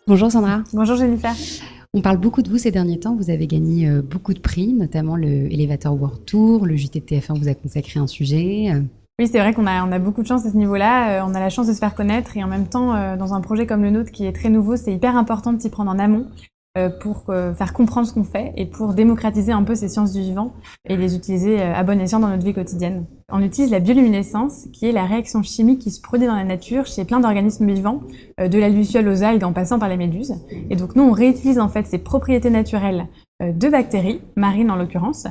Bonjour Sandra. Bonjour Jennifer. On parle beaucoup de vous ces derniers temps. Vous avez gagné beaucoup de prix, notamment le Elevator World Tour. Le JT de TF1 vous a consacré un sujet. Oui, c'est vrai qu'on a beaucoup de chance à ce niveau-là. On a la chance de se faire connaître et en même temps, dans un projet comme le nôtre qui est très nouveau, c'est hyper important de s'y prendre en amont pour faire comprendre ce qu'on fait et pour démocratiser un peu ces sciences du vivant et les utiliser à bon escient dans notre vie quotidienne. On utilise la bioluminescence, qui est la réaction chimique qui se produit dans la nature chez plein d'organismes vivants, de la luciole aux algues en passant par les méduses. Et donc nous, on réutilise en fait ces propriétés naturelles de bactéries, marines en l'occurrence,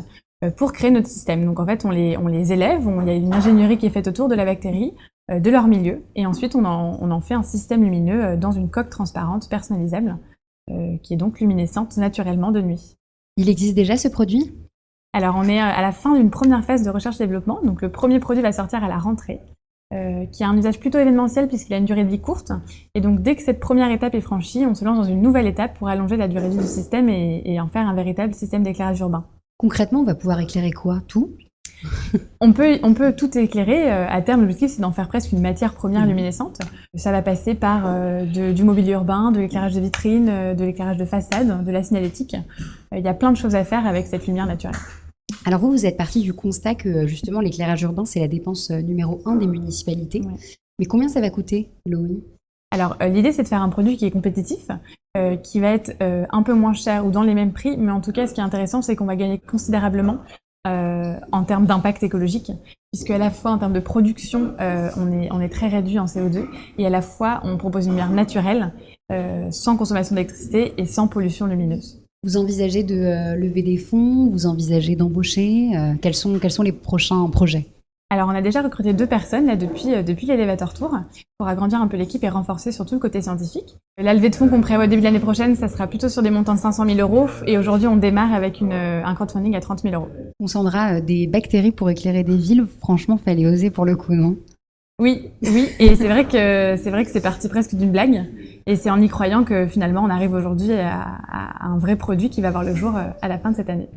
pour créer notre système. Donc en fait, on les élève, il y a une ingénierie qui est faite autour de la bactérie, de leur milieu, et ensuite on en fait un système lumineux dans une coque transparente personnalisable, qui est donc luminescente naturellement de nuit. Il existe déjà ce produit ? Alors on est à la fin d'une première phase de recherche-développement, donc le premier produit va sortir à la rentrée, qui a un usage plutôt événementiel puisqu'il a une durée de vie courte, et donc dès que cette première étape est franchie, on se lance dans une nouvelle étape pour allonger la durée de vie du système et en faire un véritable système d'éclairage urbain. Concrètement, on va pouvoir éclairer quoi ? Tout ? On peut tout éclairer. À terme, l'objectif, c'est d'en faire presque une matière première luminescente. Ça va passer par du mobilier urbain, de l'éclairage de vitrine, de l'éclairage de façade, de la signalétique. Il y a plein de choses à faire avec cette lumière naturelle. Alors vous êtes parti du constat que justement l'éclairage urbain, c'est la dépense numéro 1 des municipalités. Ouais. Mais combien ça va coûter, Loïc ? Alors l'idée, c'est de faire un produit qui est compétitif, qui va être un peu moins cher ou dans les mêmes prix. Mais en tout cas, ce qui est intéressant, c'est qu'on va gagner considérablement en termes d'impact écologique, puisque à la fois en termes de production, on est très réduit en CO2, et à la fois on propose une lumière naturelle, sans consommation d'électricité et sans pollution lumineuse. Vous envisagez de lever des fonds, vous envisagez d'embaucher, quels sont les prochains projets ? Alors on a déjà recruté 2 personnes là, depuis l'Elevator Tour pour agrandir un peu l'équipe et renforcer surtout le côté scientifique. La levée de fonds qu'on prévoit début de l'année prochaine, ça sera plutôt sur des montants de 500 000 €, et aujourd'hui on démarre avec un crowdfunding à 30 000 €. On Sandra, des bactéries pour éclairer des villes, franchement fallait oser pour le coup, non ? Oui, et c'est vrai que c'est parti presque d'une blague, et c'est en y croyant que finalement on arrive aujourd'hui à un vrai produit qui va voir le jour à la fin de cette année.